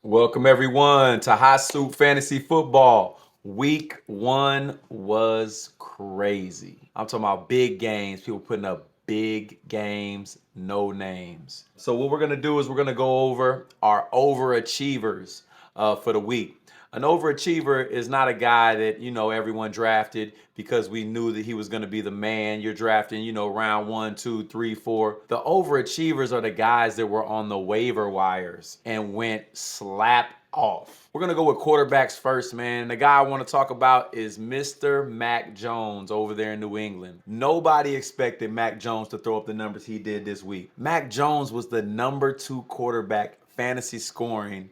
Welcome everyone to Hot Soup Fantasy Football. Week 1 was crazy. I'm talking about big games, people putting up big games, no names. So what we're gonna do is we're gonna go over our overachievers for the week. An overachiever is not a guy that, everyone drafted because we knew that he was going to be the man. You're drafting, round 1, 2, 3, 4. The overachievers are the guys that were on the waiver wires and went slap off. We're going to go with quarterbacks first, man. The guy I want to talk about is Mr. Mac Jones over there in New England. Nobody expected Mac Jones to throw up the numbers he did this week. Mac Jones was the #2 quarterback fantasy scoring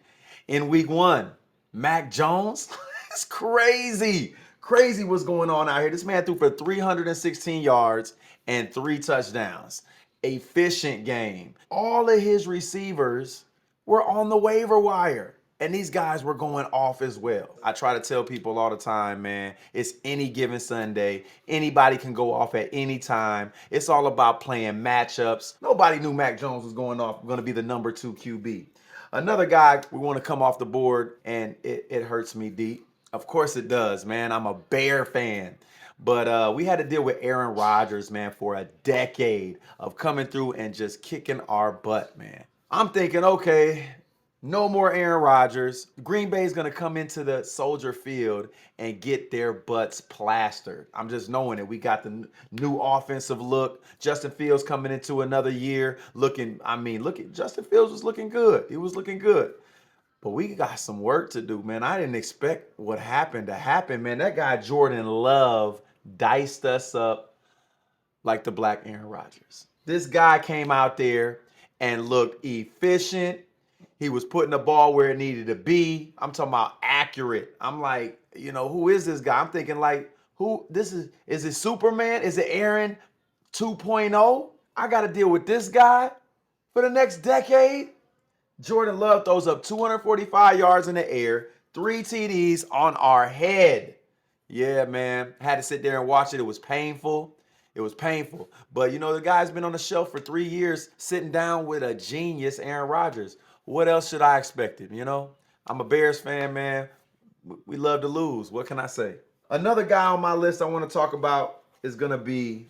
in week 1. Mac Jones? It's crazy. Crazy what's going on out here. This man threw for 316 yards and 3 touchdowns. Efficient game. All of his receivers were on the waiver wire. And these guys were going off as well. I try to tell people all the time, man, it's any given Sunday. Anybody can go off at any time. It's all about playing matchups. Nobody knew Mac Jones was going to be the #2 QB. Another guy we want to come off the board, and it hurts me deep. Of course it does, man. I'm a Bear fan. But we had to deal with Aaron Rodgers, man, for a decade of coming through and just kicking our butt, man. I'm thinking, okay, no more Aaron Rodgers. Green Bay is going to come into the Soldier Field and get their butts plastered. I'm just knowing it. We got the new offensive look. Justin Fields coming into another year look at Justin Fields was looking good. He was looking good. But we got some work to do, man. I didn't expect what happened to happen, man. That guy Jordan Love diced us up like the black Aaron Rodgers. This guy came out there and looked efficient. He was putting the ball where it needed to be. I'm talking about accurate. I'm like, who is this guy? I'm thinking like, is it Superman? Is it Aaron 2.0? I got to deal with this guy for the next decade. Jordan Love throws up 245 yards in the air, 3 TDs on our head. Yeah, man. I had to sit there and watch it. It was painful. It was painful. But, the guy's been on the shelf for 3 years sitting down with a genius, Aaron Rodgers. What else should I expect him, I'm a Bears fan, man. We love to lose. What can I say? Another guy on my list I want to talk about is going to be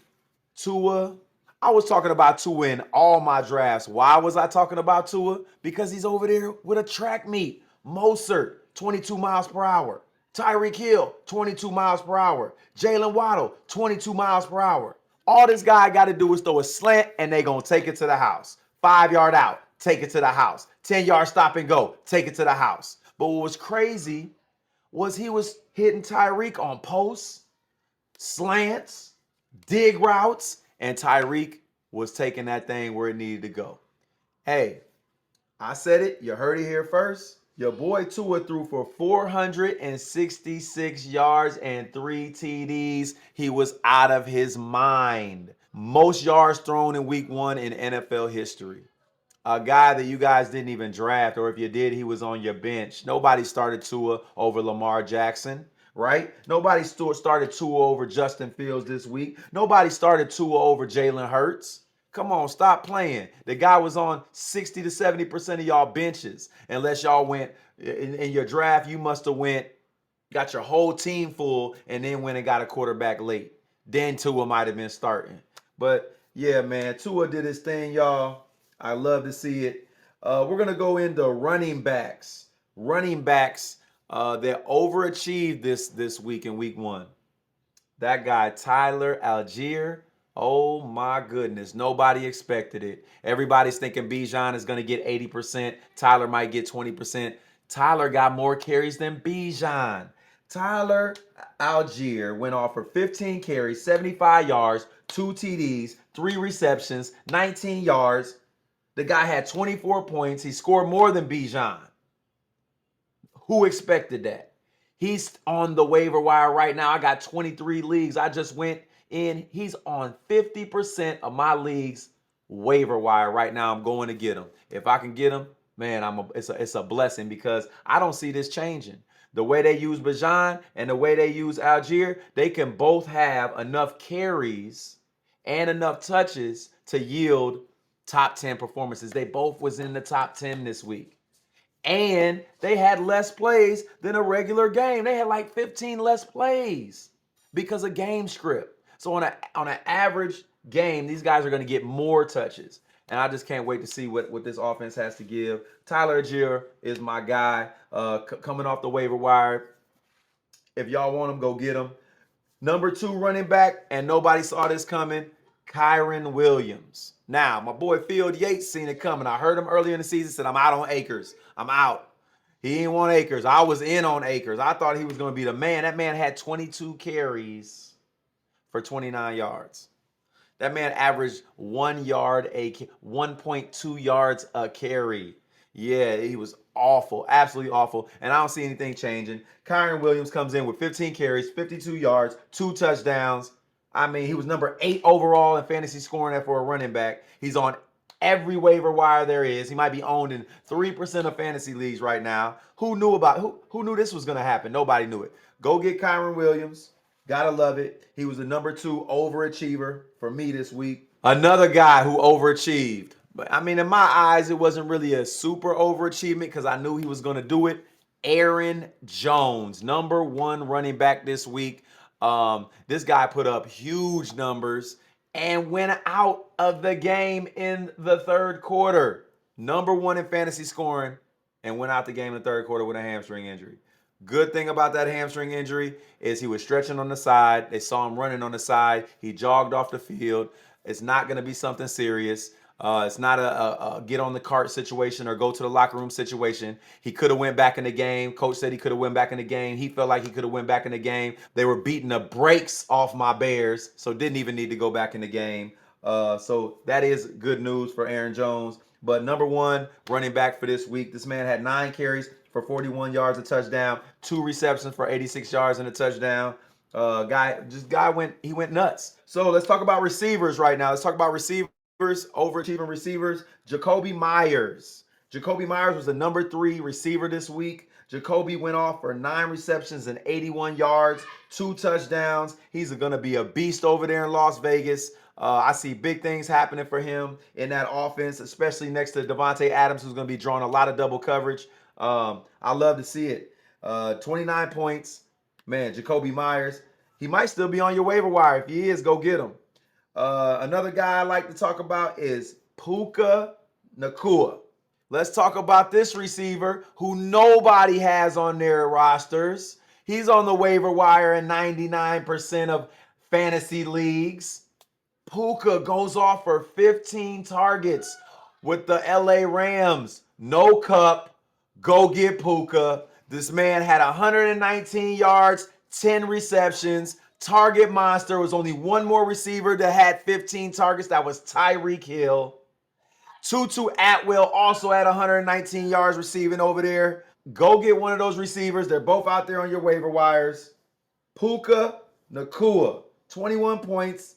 Tua. I was talking about Tua in all my drafts. Why was I talking about Tua? Because he's over there with a track meet. Mostert, 22 miles per hour. Tyreek Hill, 22 miles per hour. Jalen Waddle, 22 miles per hour. All this guy got to do is throw a slant, and they going to take it to the house. 5-yard out, take it to the house. 10-yard stop and go, take it to the house. But what was crazy was he was hitting Tyreek on posts, slants, dig routes, and Tyreek was taking that thing where it needed to go. Hey, I said it. You heard it here first. Your boy Tua threw for 466 yards and 3 TDs. He was out of his mind. Most yards thrown in week 1 in NFL history. A guy that you guys didn't even draft, or if you did, he was on your bench. Nobody started Tua over Lamar Jackson, right? Nobody started Tua over Justin Fields this week. Nobody started Tua over Jalen Hurts. Come on, stop playing. The guy was on 60 to 70% of y'all benches. Unless y'all went in your draft, you must have got your whole team full, and then went and got a quarterback late. Then Tua might have been starting. But yeah, man, Tua did his thing, y'all. I love to see it. We're going to go into running backs. Running backs that overachieved this week in week 1. That guy, Tyler Algier. Oh my goodness. Nobody expected it. Everybody's thinking Bijan is going to get 80%. Tyler might get 20%. Tyler got more carries than Bijan. Tyler Algier went off for 15 carries, 75 yards, 2 TDs, 3 receptions, 19 yards. The guy had 24 points. He scored more than Bijan. Who expected that? He's on the waiver wire right now. I got 23 leagues. I just went in. He's on 50% of my leagues waiver wire right now. I'm going to get him. If I can get him, man, it's a blessing, because I don't see this changing. The way they use Bijan and the way they use Algier, they can both have enough carries and enough touches to yield top 10 performances. They both was in the top 10 this week. And they had less plays than a regular game. They had like 15 less plays because of game script. So on an average game, these guys are going to get more touches. And I just can't wait to see what this offense has to give. Tyler Algier is my guy coming off the waiver wire. If y'all want him, go get him. Number 2 running back, and nobody saw this coming, Kyren Williams. Now, my boy Field Yates seen it coming. I heard him earlier in the season, said, I'm out on Akers. I'm out. He didn't want Akers. I was in on Akers. I thought he was going to be the man. That man had 22 carries for 29 yards. That man averaged 1.2 yards a carry. Yeah, he was awful, absolutely awful. And I don't see anything changing. Kyren Williams comes in with 15 carries, 52 yards, 2 touchdowns. I mean, he was number 8 overall in fantasy scoring for a running back. He's on every waiver wire there is. He might be owned in 3% of fantasy leagues right now. Who knew this was going to happen? Nobody knew it. Go get Kyren Williams. Gotta love it. He was the number 2 overachiever for me this week. Another guy who overachieved. But I mean, in my eyes, it wasn't really a super overachievement because I knew he was going to do it. Aaron Jones, number 1 running back this week. This guy put up huge numbers and went out of the game in the third quarter. Number 1 in fantasy scoring and went out the game in the third quarter with a hamstring injury. Good thing about that hamstring injury is he was stretching on the side. They saw him running on the side. He jogged off the field. It's not going to be something serious. It's not a get on the cart situation or go to the locker room situation. He could have went back in the game. Coach said he could have went back in the game. He felt like he could have went back in the game. They were beating the brakes off my Bears, so didn't even need to go back in the game. So that is good news for Aaron Jones. But number 1 running back for this week. This man had 9 carries for 41 yards, a touchdown, 2 receptions for 86 yards and a touchdown. He went nuts. So let's talk about receivers right now. Let's talk about receivers, overachieving receivers. Jacoby Myers. Jacoby Myers was the number 3 receiver this week. Jacoby went off for 9 receptions and 81 yards, 2 touchdowns. He's going to be a beast over there in Las Vegas. I see big things happening for him in that offense, especially next to Devontae Adams, who's going to be drawing a lot of double coverage. I love to see it. 29 points. Man, Jacoby Myers. He might still be on your waiver wire. If he is, go get him. Another guy I like to talk about is Puka Nacua. Let's talk about this receiver who nobody has on their rosters. He's on the waiver wire in 99% of fantasy leagues. Puka goes off for 15 targets with the LA Rams. No cup. Go get Puka. This man had 119 yards, 10 receptions. Target monster. Was only one more receiver that had 15 targets. That was Tyreek Hill. Tutu Atwell also had 119 yards receiving over there. Go get one of those receivers. They're both out there on your waiver wires. Puka Nacua, 21 points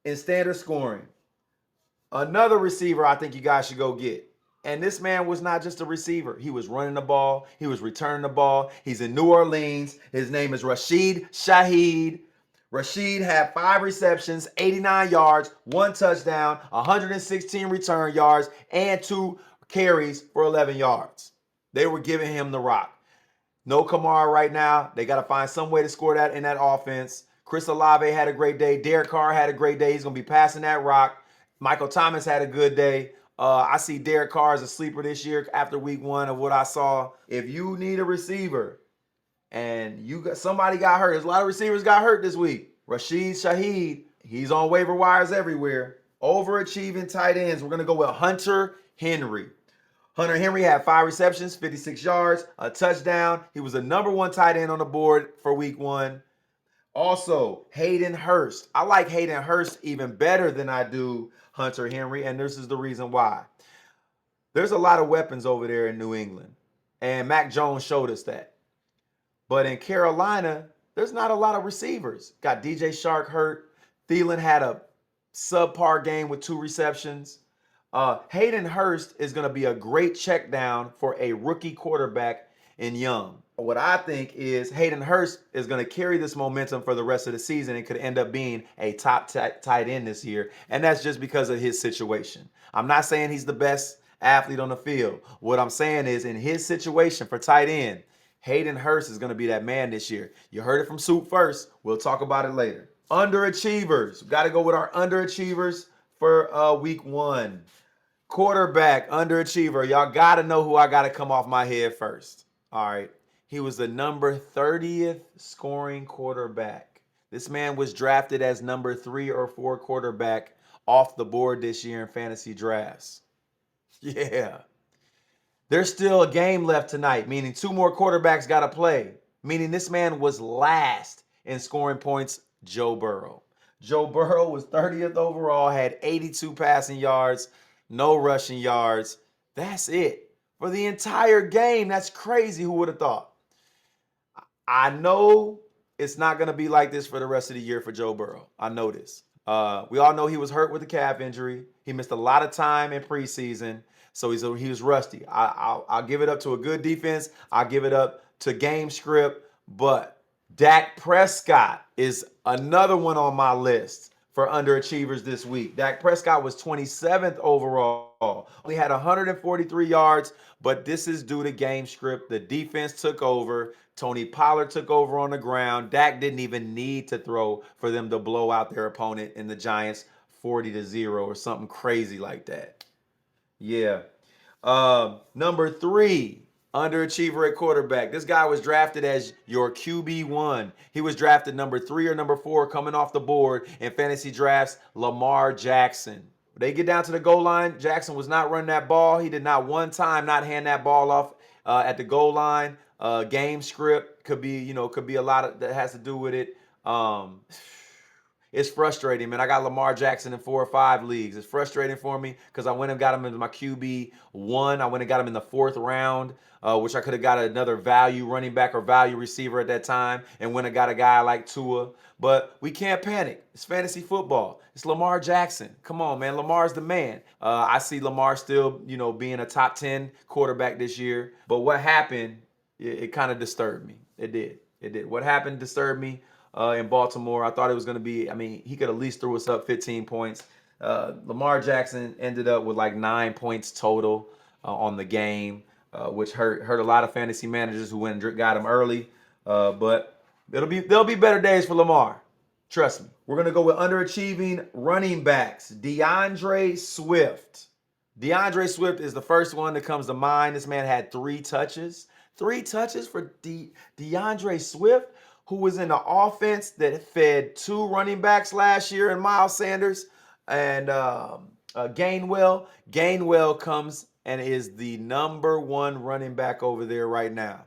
in standard scoring. Another receiver I think you guys should go get. And this man was not just a receiver. He was running the ball. He was returning the ball. He's in New Orleans. His name is Rashid Shaheed. Rashid had 5 receptions, 89 yards, 1 touchdown, 116 return yards, and 2 carries for 11 yards. They were giving him the rock. No Kamara right now. They got to find some way to score that in that offense. Chris Olave had a great day. Derek Carr had a great day. He's going to be passing that rock. Michael Thomas had a good day. I see Derek Carr as a sleeper this year after week 1 of what I saw. If you need a receiver and somebody got hurt, there's a lot of receivers got hurt this week. Rashid Shaheed, he's on waiver wires everywhere. Overachieving tight ends, we're going to go with Hunter Henry. Hunter Henry had 5 receptions, 56 yards, a touchdown. He was the number 1 tight end on the board for week 1. Also, Hayden Hurst. I like Hayden Hurst even better than I do Hunter Henry, and this is the reason why. There's a lot of weapons over there in New England, and Mac Jones showed us that. But in Carolina, there's not a lot of receivers. Got DJ Shark hurt. Thielen had a subpar game with 2 receptions. Hayden Hurst is going to be a great check down for a rookie quarterback in Young. What I think is Hayden Hurst is going to carry this momentum for the rest of the season and could end up being a top tight end this year. And that's just because of his situation. I'm not saying he's the best athlete on the field. What I'm saying is, in his situation for tight end, Hayden Hurst is going to be that man this year. You heard it from Soup first. We'll talk about it later. Underachievers. Got to go with our underachievers for week 1. Quarterback, underachiever. Y'all got to know who I got to come off my head first. All right. He was the number 30th scoring quarterback. This man was drafted as number 3 or 4 quarterback off the board this year in fantasy drafts. Yeah. There's still a game left tonight, meaning 2 more quarterbacks got to play, meaning this man was last in scoring points, Joe Burrow. Joe Burrow was 30th overall, had 82 passing yards, no rushing yards. That's it. For the entire game, that's crazy. Who would have thought? I know it's not going to be like this for the rest of the year for Joe Burrow. I know this. We all know he was hurt with a calf injury. He missed a lot of time in preseason, so he was rusty. I'll give it up to a good defense. I'll give it up to game script. But Dak Prescott is another one on my list for underachievers this week. Dak Prescott was 27th overall. Only had 143 yards, but this is due to game script. The defense took over. Tony Pollard took over on the ground. Dak didn't even need to throw for them to blow out their opponent in the Giants 40-0 or something crazy like that. Yeah. Number 3, underachiever at quarterback. This guy was drafted as your QB1. He was drafted number 3 or number 4 coming off the board in fantasy drafts, Lamar Jackson. They get down to the goal line. Jackson was not running that ball. He did not one time not hand that ball off at the goal line. Game script could be a lot that has to do with it. It's frustrating, man. I got Lamar Jackson in 4 or 5 leagues. It's frustrating for me because I went and got him in my QB1. I went and got him in the 4th round, which I could have got another value running back or value receiver at that time, and went and got a guy like Tua. But we can't panic. It's fantasy football. It's Lamar Jackson. Come on, man. Lamar's the man. I see Lamar still, being a top 10 quarterback this year. But what happened, it kind of disturbed me. It did. What happened disturbed me. In Baltimore, I thought it was going to be, he could at least throw us up 15 points. Lamar Jackson ended up with like 9 points total on the game, which hurt a lot of fantasy managers who went and got him early. But there'll be better days for Lamar. Trust me. We're going to go with underachieving running backs. DeAndre Swift. DeAndre Swift is the first one that comes to mind. This man had 3 touches. 3 touches for DeAndre Swift, who was in the offense that fed 2 running backs last year in Miles Sanders and Gainwell. Gainwell comes and is the number 1 running back over there right now.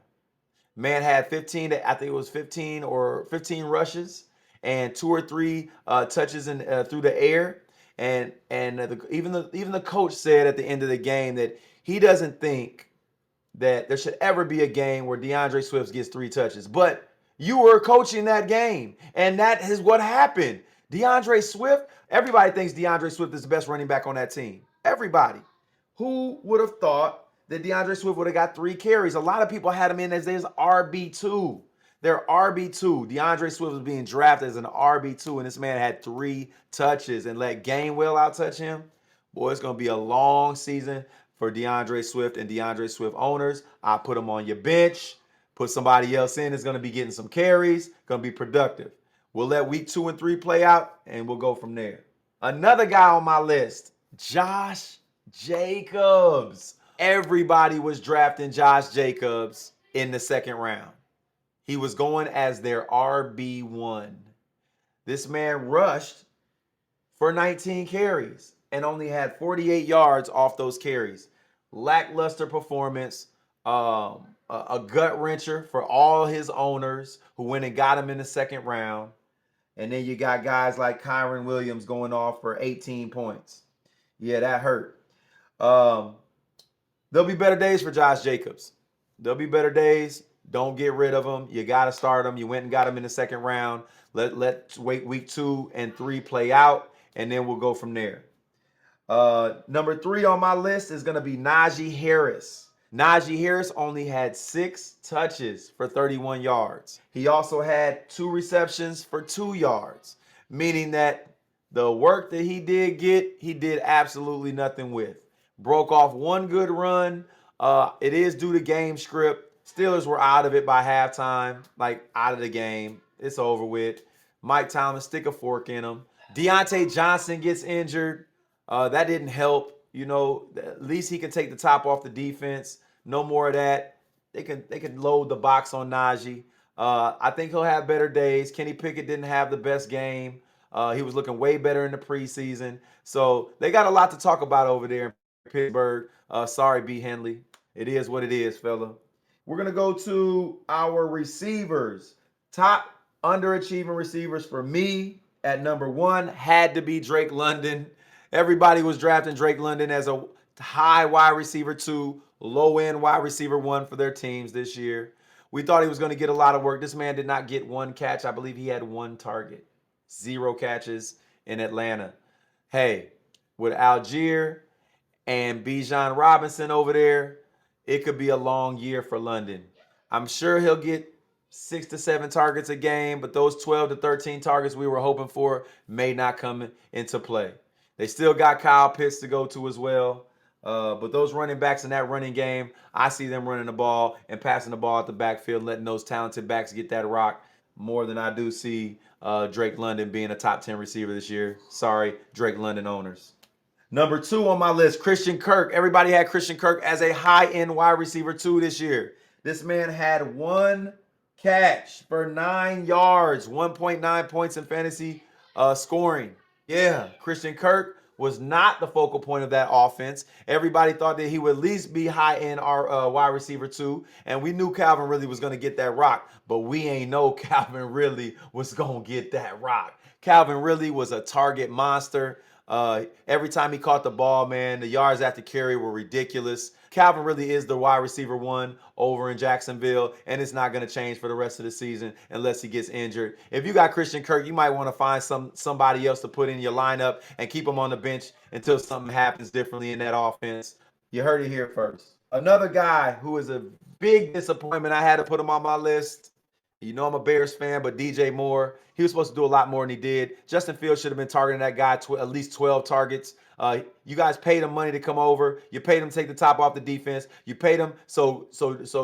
Man had 15 rushes and 2 or 3 touches through the air. And even the coach said at the end of the game that he doesn't think that there should ever be a game where DeAndre Swift gets 3 touches. But you were coaching that game, and that is what happened. DeAndre Swift, everybody thinks DeAndre Swift is the best running back on that team. Everybody. Who would have thought that DeAndre Swift would have got 3 carries? A lot of people had him in as there's RB2. They're RB2. DeAndre Swift was being drafted as an RB2, and this man had 3 touches and let Gainwell out-touch him. Boy, it's going to be a long season for DeAndre Swift and DeAndre Swift owners. I put him on your bench. Put somebody else in that's going to be getting some carries, going to be productive. We'll let week 2 and 3 play out, and we'll go from there. Another guy on my list, Josh Jacobs. Everybody was drafting Josh Jacobs in the 2nd round. He was going as their RB1. This man rushed for 19 carries and only had 48 yards off those carries. Lackluster performance. A gut wrencher for all his owners who went and got him in the 2nd round. And then you got guys like Kyron Williams going off for 18 points. Yeah, that hurt. There'll be better days for Josh Jacobs. There'll be better days. Don't get rid of him. You got to start him. You went and got him in the 2nd round. Let's wait week 2 and 3 play out, and then we'll go from there. Number 3 on my list is going to be Najee Harris. Najee Harris only had 6 touches for 31 yards. He also had 2 receptions for 2 yards, meaning that the work that he did get, he did absolutely nothing with. broke off one good run. It is due to game script. Steelers were out of it by halftime, like out of the game. It's over with. Mike Tomlin stick a fork in him. Deontay Johnson gets injured. That didn't help. You know, at least he can take the top off the defense. No more of that. They can load the box on Najee. I think he'll have better days. Kenny Pickett didn't have the best game. He was looking way better in the preseason. So they got a lot to talk about over there in Pittsburgh. Sorry, B. Henley. It is what it is, fella. We're going to go to our receivers. Top underachieving receivers for me at number one had to be Drake London. Everybody was drafting Drake London as a high wide receiver 2, low end wide receiver 1 for their teams this year. We thought he was going to get a lot of work. This man did not get one catch. I believe he had one target. 0 catches in Atlanta. Hey, with Algier and Bijan Robinson over there, it could be a long year for London. I'm sure he'll get 6 to 7 targets a game, but those 12 to 13 targets we were hoping for may not come into play. They still got Kyle Pitts to go to as well. But those running backs in that running game, I see them running the ball and passing the ball at the backfield, letting those talented backs get that rock more than I do see Drake London being a top 10 receiver this year. Sorry, Drake London owners. Number 2 on my list, Christian Kirk. Everybody had Christian Kirk as a high-end wide receiver 2 this year. This man had one catch for 9 yards, 1.9 points in fantasy scoring. Yeah, Christian Kirk was not the focal point of that offense. Everybody thought that he would at least be high-end our wide receiver 2, and we knew Calvin Ridley was going to get that rock, but we ain't know Calvin Ridley was going to get that rock. Calvin Ridley was a target monster. Every time he caught the ball, man, the yards after carry were ridiculous. Calvin really is the wide receiver 1 over in Jacksonville, and it's not going to change for the rest of the season unless he gets injured. If you got Christian Kirk, you might want to find somebody else to put in your lineup and keep him on the bench until something happens differently in that offense. You heard it here first. Another guy who is a big disappointment, I had to put him on my list. You know I'm a Bears fan, but DJ Moore, he was supposed to do a lot more than he did. Justin Fields should have been targeting that guy at least 12 targets. You guys paid him money to come over. You paid him to take the top off the defense. You paid him so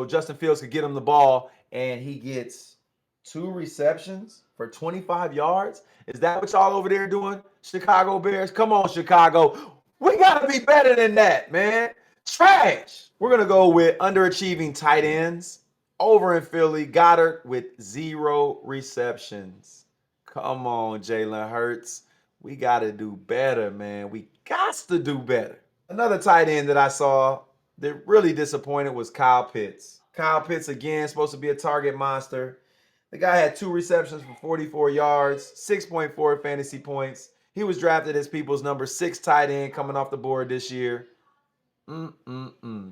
Justin Fields could get him the ball, and he gets 2 receptions for 25 yards. Is that what y'all over there doing, Chicago Bears? Come on, Chicago. We got to be better than that, man. Trash. We're going to go with underachieving tight ends. Over in Philly, Goddard with 0 receptions. Come on, Jalen Hurts. We got to do better, man. We got to do better. Another tight end that I saw that really disappointed was Kyle Pitts. Kyle Pitts, again, supposed to be a target monster. The guy had 2 receptions for 44 yards, 6.4 fantasy points. He was drafted as people's number 6 tight end coming off the board this year.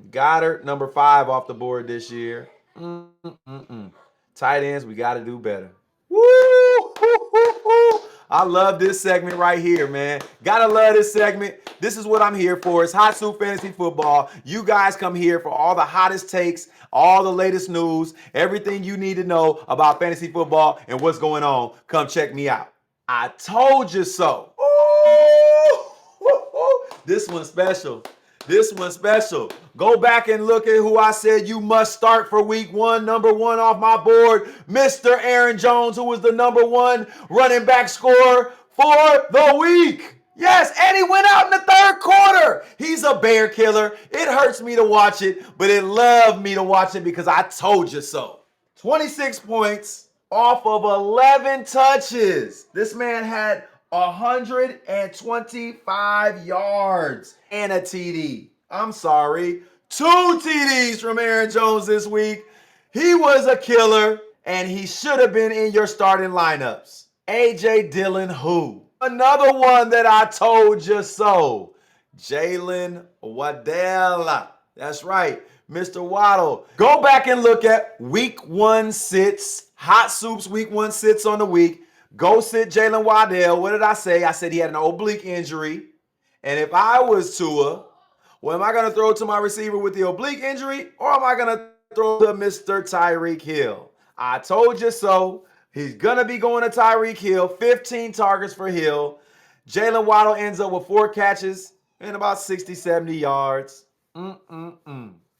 Goddard, number 5 off the board this year. Tight ends, we got to do better. Woo! I love this segment right here, man. Gotta love this segment. This is what I'm here for. It's Hot Soup Fantasy Football. You guys come here for all the hottest takes, all the latest news, everything you need to know about fantasy football and what's going on. Come check me out. I told you so. Ooh! This one's special. This one's special. Go back and look at who I said you must start for week 1. Number 1 off my board, Mr. Aaron Jones, who was the number 1 running back scorer for the week. Yes, and he went out in the 3rd quarter. He's a bear killer. It hurts me to watch it, but it loved me to watch it because I told you so. 26 points off of 11 touches. This man had 125 yards and a TD. I'm sorry, 2 TDs from Aaron Jones this week. He was a killer, and he should have been in your starting lineups. A.J. Dillon who? Another one that I told you so. Jalen Waddell. That's right, Mr. Waddle. Go back and look at week 1 sits. Hot Soup's week 1 sits on the week. Go sit Jalen Waddell. What did I say? I said he had an oblique injury. And if I was Tua, well, am I going to throw to my receiver with the oblique injury, or am I going to throw to Mr. Tyreek Hill? I told you so. He's going to be going to Tyreek Hill. 15 targets for Hill. Jalen Waddle ends up with 4 catches and about 60, 70 yards. I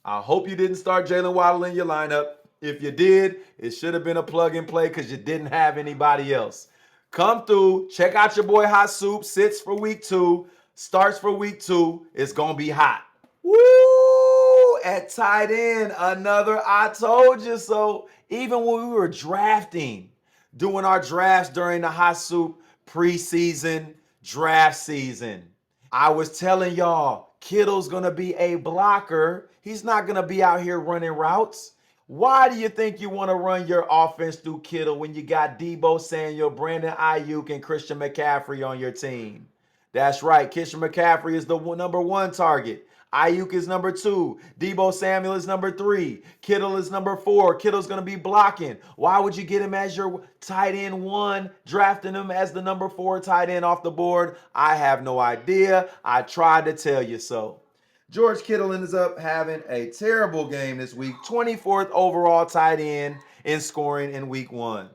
hope you didn't start Jalen Waddle in your lineup. If you did, it should have been a plug and play because you didn't have anybody else. Come through, check out your boy Hot Soup. Sits for week 2, starts for week 2. It's going to be hot. Woo! At tight end, another I told you so. Even when we were drafting, doing our drafts during the Hot Soup preseason draft season, I was telling y'all, Kittle's going to be a blocker. He's not going to be out here running routes. Why do you think you want to run your offense through Kittle when you got Deebo Samuel, Brandon Ayuk, and Christian McCaffrey on your team? That's right. Christian McCaffrey is the number 1 target. Ayuk is number 2. Deebo Samuel is number 3. Kittle is number 4. Kittle's going to be blocking. Why would you get him as your tight end 1, drafting him as the number 4 tight end off the board? I have no idea. I tried to tell you so. George Kittle ends up having a terrible game this week. 24th overall tight end in scoring in week 1.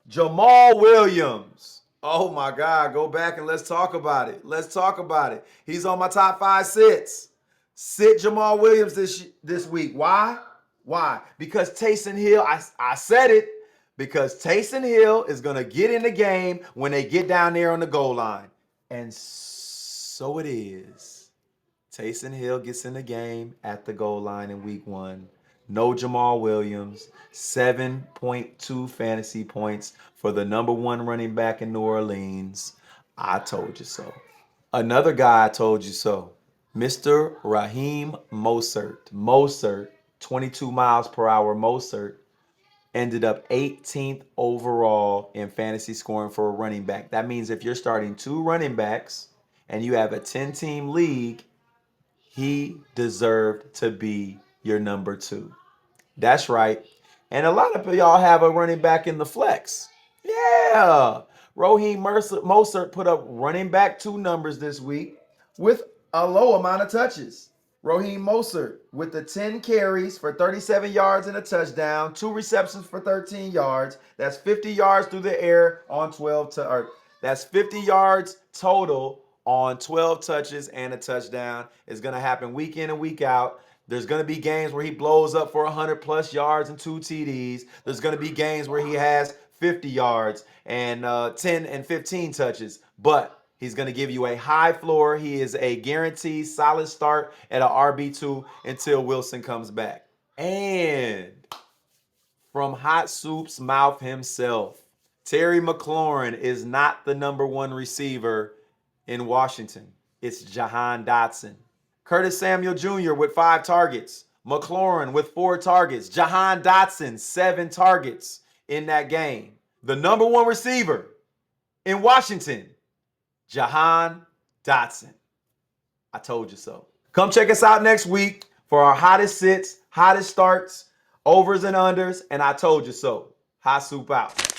Jamal Williams. Oh my God, go back and let's talk about it. Let's talk about it. He's on my top 5 sits. Sit Jamal Williams this week. Why? Why? Because Taysom Hill, I said it, because Taysom Hill is going to get in the game when they get down there on the goal line. And so it is. Taysom Hill gets in the game at the goal line in week 1. No Jamal Williams, 7.2 fantasy points for the number 1 running back in New Orleans. I told you so. Another guy I told you so. Mr. Raheem Mostert, 22 miles per hour Mostert, ended up 18th overall in fantasy scoring for a running back. That means if you're starting 2 running backs and you have a 10-team league, he deserved to be your number 2. That's right. And a lot of y'all have a running back in the flex. Yeah. Raheem Mostert put up running back 2 numbers this week with a low amount of touches. Raheem Mostert with the 10 carries for 37 yards and a touchdown, 2 receptions for 13 yards. That's 50 yards through the air on 12 that's 50 yards total on 12 touches and a touchdown. It's going to happen week in and week out. There's going to be games where he blows up for 100 plus yards and 2 TDs. There's going to be games where he has 50 yards and 10 and 15 touches. But he's going to give you a high floor. He is a guaranteed solid start at an RB2 until Wilson comes back. And from Hot Soup's mouth himself, Terry McLaurin is not the number 1 receiver in Washington. It's Jahan Dotson. Curtis Samuel Jr. with 5 targets. McLaurin with 4 targets. Jahan Dotson, 7 targets in that game. The number 1 receiver in Washington, Jahan Dotson. I told you so. Come check us out next week for our hottest sits, hottest starts, overs and unders, and I told you so. Hot Soup out.